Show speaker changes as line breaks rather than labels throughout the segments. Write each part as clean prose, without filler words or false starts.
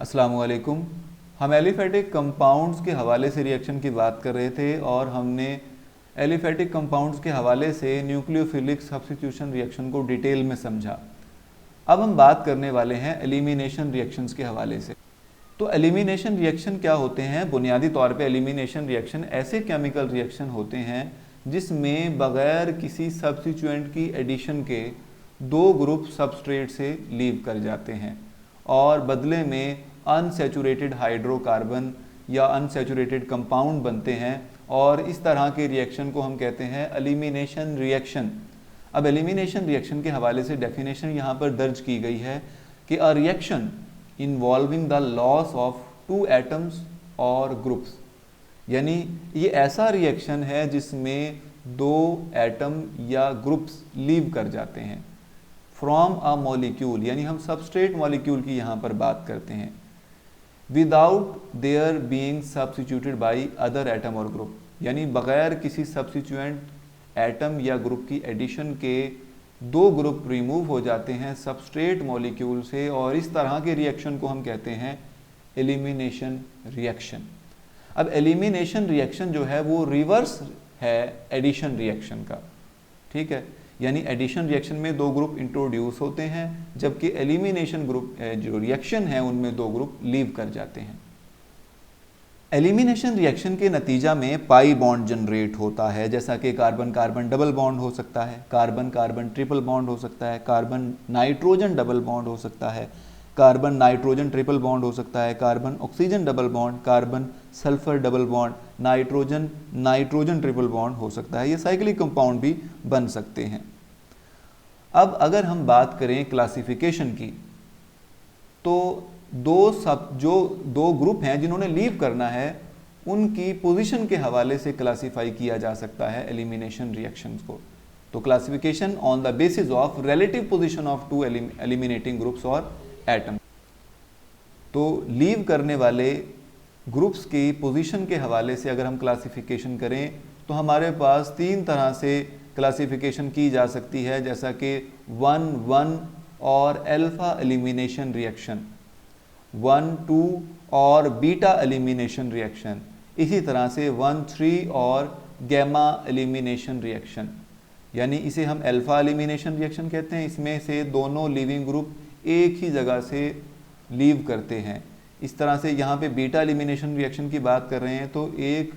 अस्सलामुअलैकुम। हम aliphatic compounds के हवाले से रिएक्शन की बात कर रहे थे और हमने एलिफेटिक कंपाउंड्स के हवाले से न्यूक्लियोफिलिक सब्स्टिट्यूशन रिएक्शन को डिटेल में समझा। अब हम बात करने वाले हैं एलिमिनेशन रिएक्शंस के हवाले से। तो एलिमिनेशन रिएक्शन क्या होते हैं? बुनियादी तौर पे एलिमिनेशन रिएक्शन ऐसे केमिकल रिएक्शन होते हैं जिसमें बग़ैर किसी सब्स्टिट्यूएंट की एडिशन के दो ग्रुप सबस्ट्रेट से लीव कर जाते हैं और बदले में अनसैचुरेटेड हाइड्रोकार्बन या अनसैचुरेटेड कंपाउंड बनते हैं और इस तरह के रिएक्शन को हम कहते हैं एलिमिनेशन रिएक्शन। अब एलिमिनेशन रिएक्शन के हवाले से डेफिनेशन यहाँ पर दर्ज की गई है कि a reaction involving the loss of two atoms or groups, यानी ये ऐसा रिएक्शन है जिसमें दो एटम या ग्रुप्स लीव कर जाते हैं फ्रॉम अ मॉलिक्यूल, यानी हम सबस्ट्रेट मॉलिक्यूल की यहाँ पर बात करते हैं, without their being substituted by other atom और ग्रुप, यानी बग़ैर किसी सब्स्टिट्यूएंट एटम या ग्रुप की एडिशन के दो ग्रुप रिमूव हो जाते हैं सबस्ट्रेट मॉलिक्यूल से और इस तरह के रिएक्शन को हम कहते हैं एलिमिनेशन रिएक्शन। अब एलिमिनेशन रिएक्शन जो है वो रिवर्स है एडिशन रिएक्शन का, ठीक है, यानी एडिशन रिएक्शन में दो ग्रुप इंट्रोड्यूस होते हैं जबकि एलिमिनेशन ग्रुप जो रिएक्शन है उनमें दो ग्रुप लीव कर जाते हैं। एलिमिनेशन रिएक्शन के नतीजा में पाई बॉन्ड जनरेट होता है, जैसा कि कार्बन कार्बन डबल बॉन्ड हो सकता है, कार्बन कार्बन ट्रिपल बॉन्ड हो सकता है, कार्बन नाइट्रोजन डबल बॉन्ड हो सकता है, कार्बन नाइट्रोजन ट्रिपल बॉन्ड हो सकता है, carbon oxygen double bond, carbon sulphur double bond, nitrogen nitrogen triple bond हो सकता है। ये साइक्लिक कंपाउंड भी बन सकते हैं। अब अगर हम बात करें क्लासिफिकेशन की, तो जो दो ग्रुप हैं जिन्होंने लीव करना है उनकी पोजीशन के हवाले से क्लासिफाई किया जा सकता है एलिमिनेशन रिएक्शंस को। तो classification on the basis of relative position of two eliminating groups or atom. तो लीव करने वाले ग्रुप्स की पोजीशन के हवाले से अगर हम क्लासिफिकेशन करें तो हमारे पास तीन तरह से क्लासिफिकेशन की जा सकती है, जैसा कि 1-1 और अल्फा एलिमिनेशन रिएक्शन, 1-2 और बीटा एलिमिनेशन रिएक्शन, इसी तरह से 1-3 और गैमा एलिमिनेशन रिएक्शन, यानी इसे हम अल्फा एलिमिनेशन रिएक्शन कहते हैं। इसमें से दोनों लिविंग ग्रुप एक ही जगह से लीव करते हैं। इस तरह से यहाँ पे बीटा एलिमिनेशन रिएक्शन की बात कर रहे हैं तो एक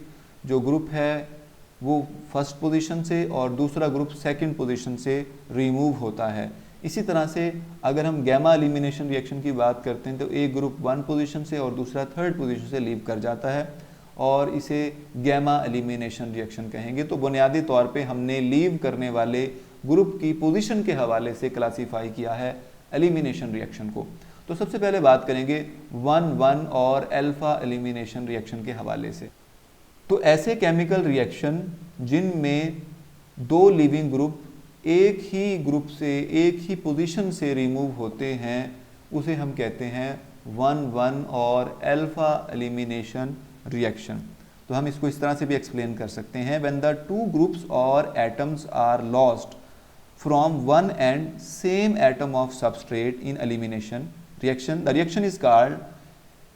जो ग्रुप है वो फर्स्ट पोजीशन से और दूसरा ग्रुप सेकंड पोजीशन से रिमूव होता है। इसी तरह से अगर हम गैमा एलिमिनेशन रिएक्शन की बात करते हैं तो एक ग्रुप वन पोजीशन से और दूसरा थर्ड पोजीशन से लीव कर जाता है और इसे गैमा एलिमिनेशन रिएक्शन कहेंगे। तो बुनियादी तौर पे हमने लीव करने वाले ग्रुप की पोजीशन के हवाले से क्लासीफाई किया है एलिमिनेशन रिएक्शन को। तो सबसे पहले बात करेंगे 1-1 और अल्फा एलिमिनेशन रिएक्शन के हवाले से। तो ऐसे केमिकल रिएक्शन जिनमें दो लिविंग ग्रुप एक ही ग्रुप से एक ही पोजीशन से रिमूव होते हैं उसे हम कहते हैं 1-1 और अल्फा एलिमिनेशन रिएक्शन। तो हम इसको इस तरह से भी एक्सप्लेन कर सकते हैं, when the two groups or atoms are lost from one and same atom of substrate in elimination reaction, the reaction is called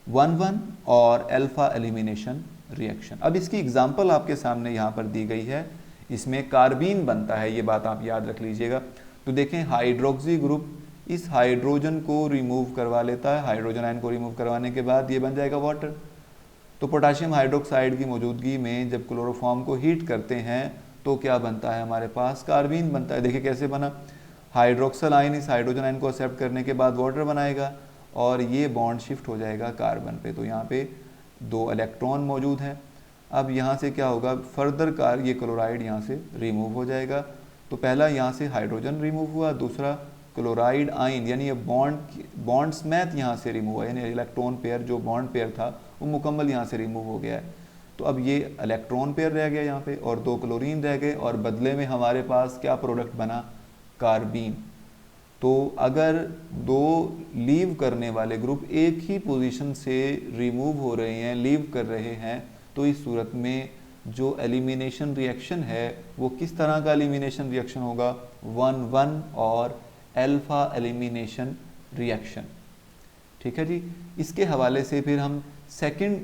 1-1 or alpha elimination reaction. अब इसकी एग्जांपल आपके सामने यहाँ पर दी गई है, इसमें कार्बीन बनता है, ये बात आप याद रख लीजिएगा। तो देखें हाइड्रोक्सी ग्रुप इस हाइड्रोजन को रिमूव करवा लेता है, हाइड्रोजन आयन को रिमूव करवाने के बाद ये बन जाएगा वाटर। तो पोटाशियम हाइड्रोक्साइड की मौजूदगी में जब क्लोरोफॉर्म को हीट करते हैं तो क्या बनता है, हमारे पास कार्बीन बनता है। देखिए कैसे बना, हाइड्रोक्सल आयन इस हाइड्रोजन आयन को एक्सेप्ट करने के बाद वाटर बनाएगा और ये बॉन्ड शिफ्ट हो जाएगा कार्बन पे। तो यहाँ पे दो इलेक्ट्रॉन मौजूद हैं। अब यहाँ से क्या होगा, फर्दर ये क्लोराइड यहाँ से रिमूव हो जाएगा। तो पहला यहाँ से हाइड्रोजन रिमूव हुआ, दूसरा क्लोराइड आयन यानी ये बॉन्ड स्मैथ यहाँ से रिमूव हुआ, यानी इलेक्ट्रॉन पेयर जो बॉन्ड पेयर था वो मुकम्मल यहाँ से रिमूव हो गया है। तो अब ये इलेक्ट्रॉन पेयर रह गया यहाँ पे और दो क्लोरीन रह गए और बदले में हमारे पास क्या प्रोडक्ट बना, कार्बीन। तो अगर दो लीव करने वाले ग्रुप एक ही पोजीशन से रिमूव हो रहे हैं, लीव कर रहे हैं, तो इस सूरत में जो एलिमिनेशन रिएक्शन है वो किस तरह का एलिमिनेशन रिएक्शन होगा, 1-1 और अल्फा एलिमिनेशन रिएक्शन। ठीक है जी। इसके हवाले से फिर हम सेकंड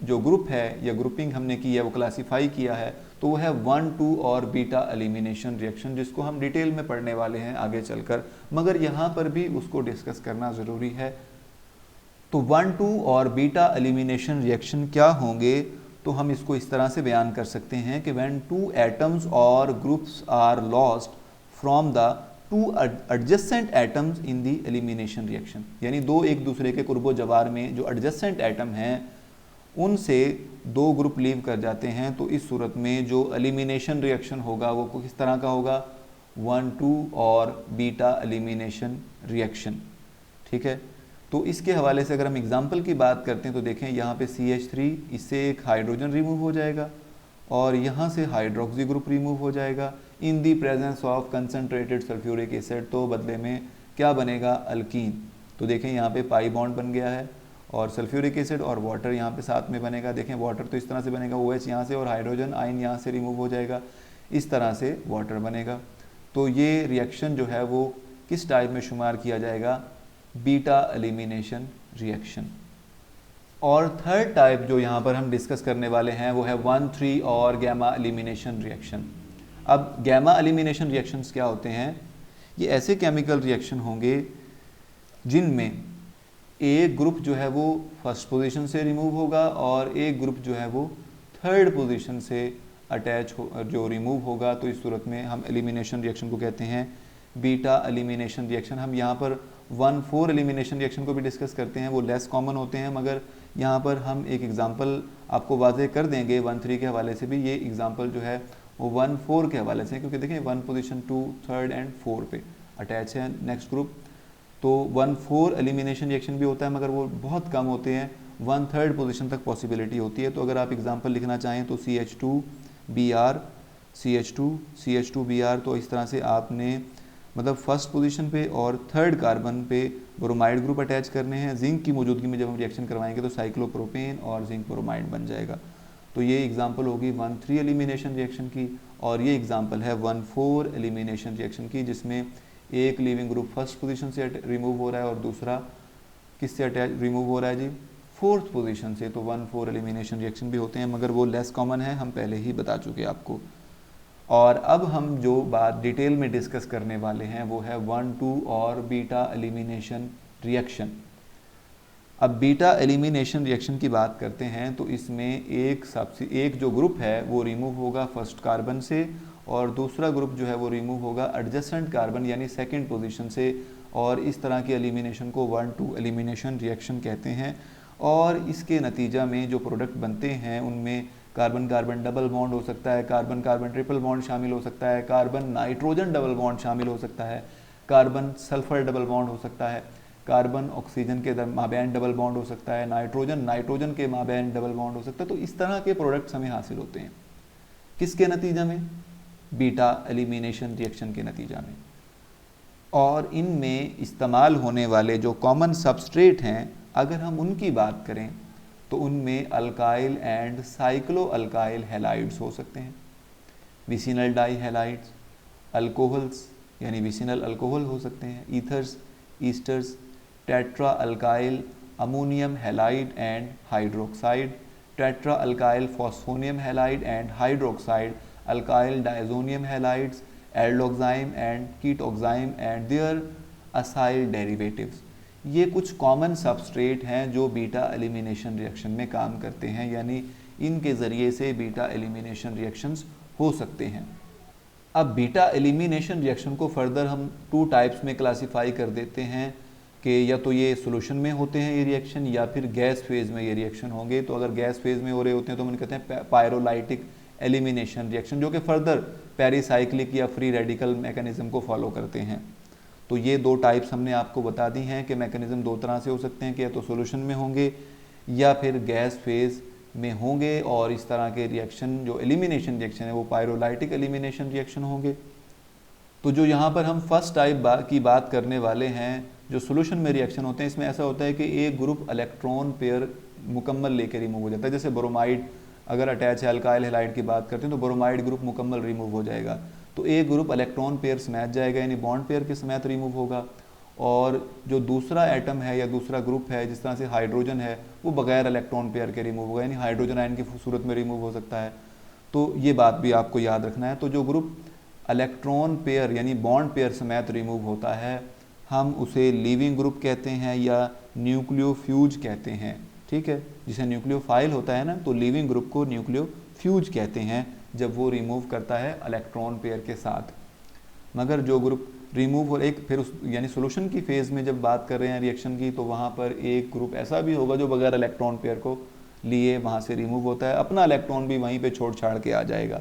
जो ग्रुप है या ग्रुपिंग हमने की है वो क्लासीफाई किया है, तो वो है 1,2 और बीटा एलिमिनेशन रिएक्शन, जिसको हम डिटेल में पढ़ने वाले हैं आगे चलकर, मगर यहाँ पर भी उसको डिस्कस करना ज़रूरी है। तो 1,2 और बीटा एलिमिनेशन रिएक्शन क्या होंगे, तो हम इसको इस तरह से बयान कर सकते हैं कि when 2 atoms or groups are lost from the 2 adjacent atoms in the elimination reaction, यानी दो एक दूसरे के कुर्बो जवार में जो एडजेसेंट एटम हैं उनसे दो ग्रुप लीव कर जाते हैं, तो इस सूरत में जो एलिमिनेशन रिएक्शन होगा वो किस तरह का होगा, 1,2 और बीटा एलिमिनेशन रिएक्शन। ठीक है, तो इसके हवाले से अगर हम एग्जाम्पल की बात करते हैं तो देखें यहाँ पे CH3, इससे एक हाइड्रोजन रिमूव हो जाएगा और यहाँ से हाइड्रोक्सी ग्रुप रिमूव हो जाएगा in the presence of concentrated sulphuric acid, तो बदले में क्या बनेगा, अल्कीन। तो देखें यहाँ पे पाई बॉन्ड बन गया है और सल्फ्यूरिक एसिड और वाटर यहाँ पे साथ में बनेगा। देखें वाटर तो इस तरह से बनेगा, OH यहाँ से और हाइड्रोजन आयन यहाँ से रिमूव हो जाएगा, इस तरह से वाटर बनेगा। तो ये रिएक्शन जो है वो किस टाइप में शुमार किया जाएगा, बीटा एलिमिनेशन रिएक्शन। और थर्ड टाइप जो यहाँ पर हम डिस्कस करने वाले हैं वो है 1,3 और गैमा एलिमिनेशन रिएक्शन। अब गैमा एलिमिनेशन रिएक्शंस क्या होते हैं, ये ऐसे केमिकल रिएक्शन होंगे जिनमें एक ग्रुप जो है वो फर्स्ट पोजीशन से रिमूव होगा और एक ग्रुप जो है वो थर्ड पोजीशन से अटैच जो रिमूव होगा, तो इस सूरत में हम एलिमिनेशन रिएक्शन को कहते हैं बीटा एलिमिनेशन रिएक्शन। हम यहाँ पर 1,4 एलिमिनेशन रिएक्शन को भी डिस्कस करते हैं, वो लेस कॉमन होते हैं, मगर यहाँ पर हम एक एग्जांपल आपको वाज़ेह कर देंगे 1,3 के हवाले से भी। ये एग्जांपल जो है वो 1,4 के हवाले से, क्योंकि देखें 1 पोजीशन 2, 3 एंड 4 पे अटैच है नेक्स्ट ग्रुप। तो 1,4 एलिमिनेशन रिएक्शन भी होता है, मगर वो बहुत कम होते हैं, 1/3 पोजीशन तक पॉसिबिलिटी होती है। तो अगर आप एग्जांपल लिखना चाहें तो CH2Br, CH2Br, तो इस तरह से आपने मतलब फर्स्ट पोजीशन पे और थर्ड कार्बन पे ब्रोमाइड ग्रुप अटैच करने हैं। जिंक की मौजूदगी में जब हम रिएक्शन करवाएंगे तो साइक्लोप्रोपेन और जिंक ब्रोमाइड बन जाएगा। तो ये एग्जांपल होगी 1,3 एलिमिनेशन रिएक्शन की, और ये एग्जांपल है 1,4 एलिमिनेशन रिएक्शन की, जिसमें एक लिविंग ग्रुप फर्स्ट पोजीशन से रिमूव हो रहा है और दूसरा किससे अटैच रिमूव हो रहा है जी, फोर्थ पोजीशन से। तो 1,4 एलिमिनेशन रिएक्शन भी होते हैं, मगर वो लेस कॉमन है, हम पहले ही बता चुके आपको। और अब हम जो बात डिटेल में डिस्कस करने वाले हैं वो है 1,2 और बीटा एलिमिनेशन रिएक्शन। अब बीटा एलिमिनेशन रिएक्शन की बात करते हैं तो इसमें एक जो ग्रुप है वो रिमूव होगा फर्स्ट कार्बन से और दूसरा ग्रुप जो है वो रिमूव होगा एडजेसेंट कार्बन यानी सेकंड पोजीशन से, और इस तरह की एलिमिनेशन को 1,2 एलिमिनेशन रिएक्शन कहते हैं। और इसके नतीजा में जो प्रोडक्ट बनते हैं उनमें कार्बन कार्बन डबल बॉन्ड हो सकता है, कार्बन कार्बन ट्रिपल बॉन्ड शामिल हो सकता है, कार्बन नाइट्रोजन डबल बॉन्ड शामिल हो सकता है, कार्बन सल्फर डबल बॉन्ड हो सकता है, कार्बन ऑक्सीजन के माबैन डबल बॉन्ड हो सकता है, नाइट्रोजन नाइट्रोजन के माबैन डबल बॉन्ड हो सकता है। तो इस तरह के प्रोडक्ट्स हमें हासिल होते हैं किसके नतीजा में, बीटा एलिमिनेशन रिएक्शन के नतीजा में। और इनमें इस्तेमाल होने वाले जो कॉमन सबस्ट्रेट हैं अगर हम उनकी बात करें तो उनमें alkyl and cyclo alkyl halides हो सकते हैं, विसिनल डाई हैलाइड्स, अल्कोहल्स यानी विसिनल अल्कोहल हो सकते हैं, ethers, esters, tetra alkyl ammonium halide and hydroxide, tetra alkyl phosphonium halide and hydroxide, alkyl diazonium halides, aldoxime and ketoxime and their acyl derivatives. ये कुछ common substrate हैं जो beta elimination reaction में काम करते हैं, यानी इनके ज़रिए से बीटा एलिमिनेशन रिएक्शंस हो सकते हैं। अब बीटा एलिमिनेशन रिएक्शन को फर्दर हम 2 टाइप्स में क्लासीफाई कर देते हैं कि या तो ये सोल्यूशन में होते हैं ये रिएक्शन या फिर गैस फेज़ में ये रिएक्शन होंगे। तो अगर गैस फेज़ में हो रहे होते हैं तो हम कहते हैं पायरोलाइटिक एलिमिनेशन रिएक्शन, जो कि फर्दर पेरिसाइक्लिक या फ्री रेडिकल मैकेनिज्म को फॉलो करते हैं। तो ये 2 टाइप्स हमने आपको बता दी हैं कि मैकेनिज्म 2 तरह से हो सकते हैं कि या तो सोल्यूशन में होंगे या फिर गैस फेज़ में होंगे, और इस तरह के रिएक्शन जो एलिमिनेशन रिएक्शन है वो पायरोलाइटिक एलिमिनेशन रिएक्शन होंगे। तो जो यहाँ पर हम फर्स्ट टाइप की बात करने वाले हैं जो सोल्यूशन में रिएक्शन होते हैं, इसमें ऐसा होता है कि एक ग्रुप इलेक्ट्रॉन पेयर मुकम्मल लेकर रिमूव हो जाता है। जैसे ब्रोमाइड अगर अटैच है अल्काइल हैलाइड की बात करते हैं तो ब्रोमाइड ग्रुप मुकम्मल रिमूव हो जाएगा, तो एक ग्रुप इलेक्ट्रॉन पेयर समेत जाएगा यानी बॉन्ड पेयर के समेत रिमूव होगा, और जो दूसरा एटम है या दूसरा ग्रुप है, जिस तरह से हाइड्रोजन है, वो बगैर इलेक्ट्रॉन पेयर के रिमूव होगा, यानी हाइड्रोजन आयन की सूरत में रिमूव हो सकता है। तो ये बात भी आपको याद रखना है। तो जो ग्रुप इलेक्ट्रॉन पेयर यानी बॉन्ड पेयर समेत रिमूव होता है, हम उसे लीविंग ग्रुप कहते हैं या न्यूक्लियोफ्यूज कहते हैं। ठीक है, जिसे न्यूक्लियोफाइल होता है ना, तो लीविंग ग्रुप को न्यूक्लियोफ्यूज कहते हैं जब वो रिमूव करता है इलेक्ट्रॉन पेयर के साथ। मगर जो ग्रुप रिमूव हो एक फिर उस यानी सोल्यूशन की फेज़ में जब बात कर रहे हैं रिएक्शन की, तो वहाँ पर एक ग्रुप ऐसा भी होगा जो बगैर इलेक्ट्रॉन पेयर को लिए वहाँ से रिमूव होता है, अपना इलेक्ट्रॉन भी वहीं पे छोड़ छाड़ के आ जाएगा।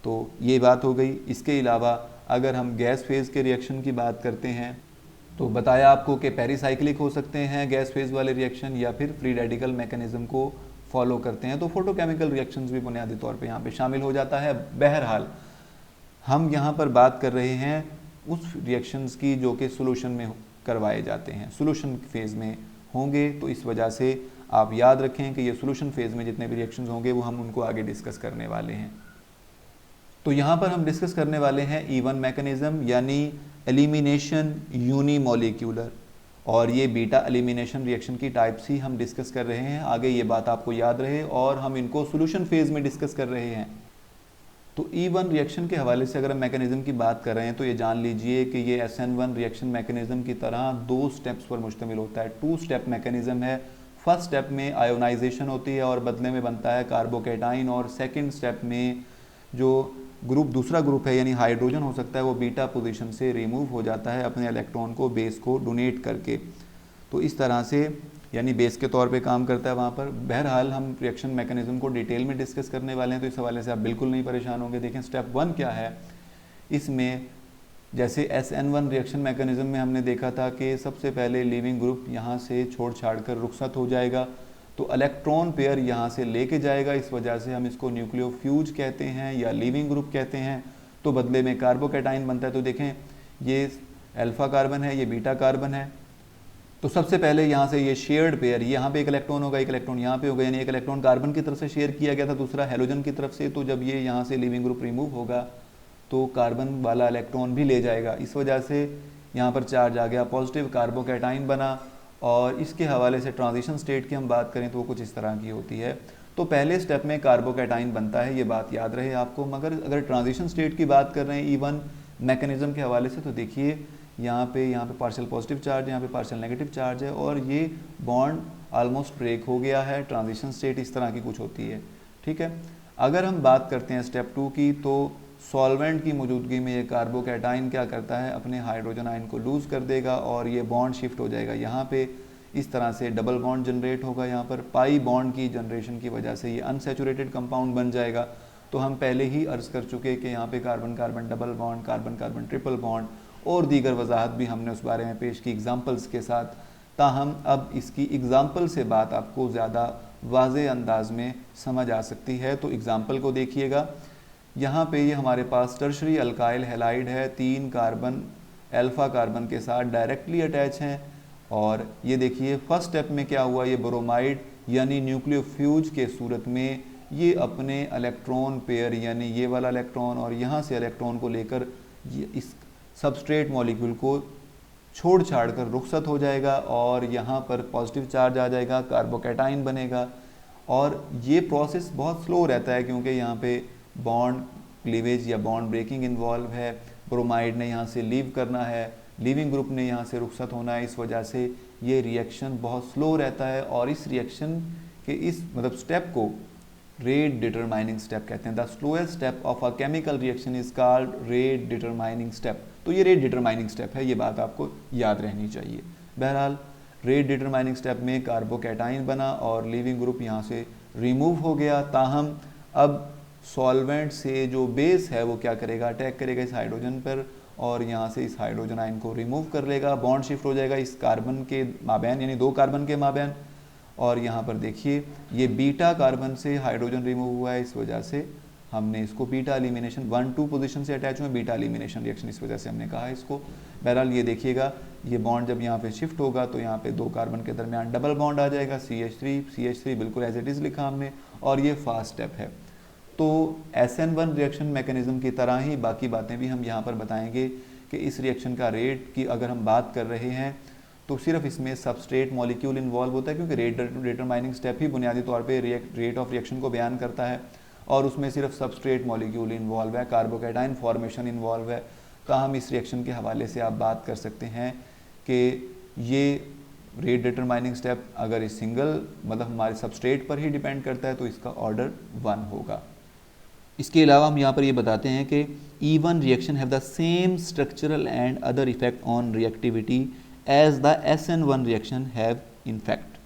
तो ये बात हो गई। इसके अलावा अगर हम गैस फेज़ के रिएक्शन की बात करते हैं, तो बताया आपको कि पेरीसाइक्लिक हो सकते हैं गैस फेज़ वाले रिएक्शन, या फिर फ्री रेडिकल मैकेनिज्म को फॉलो करते हैं। तो फोटोकेमिकल रिएक्शंस भी बुनियादी तौर पे यहाँ पे शामिल हो जाता है। बहरहाल हम यहाँ पर बात कर रहे हैं उस रिएक्शंस की जो कि सोल्यूशन में करवाए जाते हैं, सोल्यूशन फेज़ में होंगे। तो इस वजह से आप याद रखें कि ये सोल्यूशन फेज़ में जितने भी रिएक्शंस होंगे वो हम उनको आगे डिस्कस करने वाले हैं। तो यहाँ पर हम डिस्कस करने वाले हैं E1 मैकेनिज्म यानी एलिमिनेशन यूनिमोलिक्यूलर, और ये बीटा एलिमिनेशन रिएक्शन की टाइप्स ही हम डिस्कस कर रहे हैं। आगे ये बात आपको याद रहे, और हम इनको सोल्यूशन फेज़ में डिस्कस कर रहे हैं। तो E1 रिएक्शन के हवाले से अगर हम मैकेनिज्म की बात कर रहे हैं, तो ये जान लीजिए कि ये SN1 रिएक्शन मैकेनिज्म की तरह 2 स्टेप्स पर मुश्तमिल होता है। 2 स्टेप मैकेनिज्म है। फर्स्ट स्टेप में आयोनाइजेशन होती है और बदले में बनता है कार्बोकैटाइन, और सेकेंड स्टेप में जो दूसरा ग्रुप है यानी हाइड्रोजन हो सकता है, वो बीटा पोजीशन से रिमूव हो जाता है अपने इलेक्ट्रॉन को बेस को डोनेट करके। तो इस तरह से यानी बेस के तौर पे काम करता है वहाँ पर। बहरहाल हम रिएक्शन मैकेनिज्म को डिटेल में डिस्कस करने वाले हैं, तो इस हवाले से आप बिल्कुल नहीं परेशान होंगे। देखें स्टेप 1 क्या है। इसमें जैसे SN1 रिएक्शन मैकेनिज्म में हमने देखा था कि सबसे पहले लीविंग ग्रुप यहाँ से छोड़ छाड़ कर रुखसत हो जाएगा, तो इलेक्ट्रॉन पेयर यहाँ से लेके जाएगा। इस वजह से हम इसको न्यूक्लियोफ्यूज कहते हैं या लीविंग ग्रुप कहते हैं। तो बदले में कार्बोकैटाइन बनता है। तो देखें ये अल्फा कार्बन है, ये बीटा कार्बन है। तो सबसे पहले यहाँ से ये शेयर्ड पेयर, यहाँ पे एक इलेक्ट्रॉन होगा, एक इलेक्ट्रॉन यहाँ पे होगा, यानी एक इलेक्ट्रॉन कार्बन की तरफ से शेयर किया गया था, दूसरा हेलोजन की तरफ से। तो जब ये यहाँ से लीविंग ग्रुप रिमूव होगा तो कार्बन वाला इलेक्ट्रॉन भी ले जाएगा। इस वजह से यहाँ पर चार्ज आ गया, पॉजिटिव कार्बोकैटाइन बना। और इसके हवाले से ट्रांजिशन स्टेट की हम बात करें तो वो कुछ इस तरह की होती है। तो पहले स्टेप में कार्बोकैटाइन बनता है, ये बात याद रहे आपको। मगर अगर ट्रांजिशन स्टेट की बात कर रहे हैं E1 मैकेनिज्म के हवाले से, तो देखिए यहाँ पे पार्शियल पॉजिटिव चार्ज, यहाँ पे पार्शियल नेगेटिव चार्ज है, और ये बॉन्ड ऑलमोस्ट ब्रेक हो गया है। ट्रांजिशन स्टेट इस तरह की कुछ होती है। ठीक है, अगर हम बात करते हैं स्टेप 2 की, तो सॉल्वेंट की मौजूदगी में ये कार्बोकैटाइन क्या करता है, अपने हाइड्रोजन आयन को लूज़ कर देगा और ये बॉन्ड शिफ्ट हो जाएगा यहाँ पे। इस तरह से डबल बॉन्ड जनरेट होगा। यहाँ पर पाई बॉन्ड की जनरेशन की वजह से ये अनसैचुरेटेड कंपाउंड बन जाएगा। तो हम पहले ही अर्ज़ कर चुके कि यहाँ पे carbon carbon double bond, carbon carbon triple bond और दीगर वजाहत भी हमने उस बारे में पेश की एग्जाम्पल्स के साथ। ताहम अब इसकी एग्ज़ाम्पल से बात आपको ज़्यादा वाज़े अंदाज में समझ आ सकती है। तो एग्ज़ाम्पल को देखिएगा। यहाँ पे ये हमारे पास टर्शरी अल्काइल हैलाइड है, 3 कार्बन अल्फ़ा कार्बन के साथ डायरेक्टली अटैच हैं। और ये देखिए फर्स्ट स्टेप में क्या हुआ, ये ब्रोमाइड यानी न्यूक्लियोफ्यूज के सूरत में ये अपने इलेक्ट्रॉन पेयर यानी ये वाला इलेक्ट्रॉन और यहाँ से इलेक्ट्रॉन को लेकर ये इस सबस्ट्रेट मॉलिक्यूल को छोड़ छाड़ कर रुखसत हो जाएगा, और यहाँ पर पॉजिटिव चार्ज आ जाएगा, कार्बोकैटाइन बनेगा। और ये प्रोसेस बहुत स्लो रहता है क्योंकि यहाँ पे बॉन्ड क्लीवेज या बॉन्ड ब्रेकिंग इन्वॉल्व है। ब्रोमाइड ने यहाँ से लीव करना है, लीविंग ग्रुप ने यहाँ से रुखसत होना है। इस वजह से ये रिएक्शन बहुत स्लो रहता है, और इस रिएक्शन के इस स्टेप को रेट डिटरमाइनिंग स्टेप कहते हैं। The slowest step of a chemical reaction is called rate determining step. तो ये रेट डिटरमाइनिंग स्टेप है, ये बात आपको याद रहनी चाहिए। बहरहाल रेट डिटरमाइनिंग स्टेप में कार्बोकैटाइन बना और लीविंग ग्रुप यहाँ से रिमूव हो गया। ताहम अब सॉल्वेंट से जो बेस है वो क्या करेगा, अटैक करेगा इस हाइड्रोजन पर, और यहाँ से इस हाइड्रोजन आयन को रिमूव कर लेगा। बॉन्ड शिफ्ट हो जाएगा इस कार्बन के माबैन यानी 2 कार्बन के माबैन। और यहाँ पर देखिए ये बीटा कार्बन से हाइड्रोजन रिमूव हुआ है, इस वजह से हमने इसको बीटा एलिमिनेशन 1-2 पोजीशन से अटैच हुए, बीटा एलिमिनेशन रिएक्शन इस वजह से हमने कहा इसको। बहरहाल ये देखिएगा ये बॉन्ड जब यहाँ पे शिफ्ट होगा तो यहाँ पे 2 कार्बन के दरमियान डबल बॉन्ड आ जाएगा, CH3 बिल्कुल एज इट इज़ लिखा हमने, और ये फास्ट स्टेप है। तो SN1 रिएक्शन मैकेनिज्म की तरह ही बाकी बातें भी हम यहाँ पर बताएंगे कि इस रिएक्शन का रेट की अगर हम बात कर रहे हैं तो सिर्फ इसमें सबस्ट्रेट मॉलिक्यूल इन्वॉल्व होता है, क्योंकि रेट डिटरमाइनिंग स्टेप ही बुनियादी तौर पे रेट ऑफ रिएक्शन को बयान करता है और उसमें सिर्फ सबस्ट्रेट मॉलिक्यूल इन्वॉल्व है, कार्बोकैटायन फॉर्मेशन इन्वॉल्व है। हम इस रिएक्शन के हवाले से आप बात कर सकते हैं कि ये रेट डिटरमाइनिंग स्टेप अगर इस सिंगल मतलब हमारे सबस्ट्रेट पर ही डिपेंड करता है तो इसका ऑर्डर 1 होगा। इसके अलावा हम यहाँ पर ये बताते हैं कि E1 reaction have the same structural and other effect on reactivity as the SN1 reaction have in fact.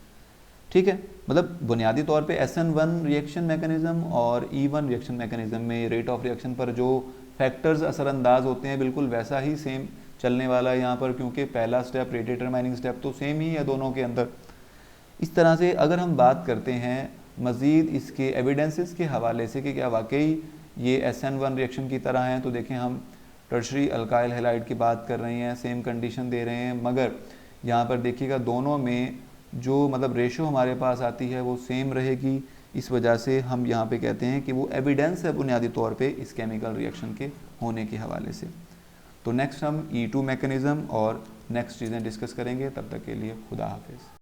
ठीक है, मतलब बुनियादी तौर पे SN1 रिएक्शन मैकेनिज्म और E1 रिएक्शन मैकेनिज्म में रेट ऑफ रिएक्शन पर जो फैक्टर्स असरअंदाज होते हैं बिल्कुल वैसा ही सेम चलने वाला है यहाँ पर, क्योंकि पहला स्टेप रेट डिटरमाइनिंग स्टेप तो सेम ही है दोनों के अंदर। इस तरह से अगर हम बात करते हैं मज़ीद इसके एविडेंसेस के हवाले से कि क्या वाकई ये SN1 रिएक्शन की तरह हैं, तो देखें हम टर्शरी अल्काइल हैलाइड की बात कर रहे हैं, सेम कंडीशन दे रहे हैं, मगर यहाँ पर देखिएगा दोनों में जो मतलब रेशो हमारे पास आती है वो सेम रहेगी। इस वजह से हम यहाँ पे कहते हैं कि वो एविडेंस है बुनियादी तौर पे इस केमिकल रिएक्शन के होने के हवाले से। तो नेक्स्ट हम E2 मैकेनिज़्म और नेक्स्ट चीज़ें डिस्कस करेंगे। तब तक के लिए खुदा हाफिज़।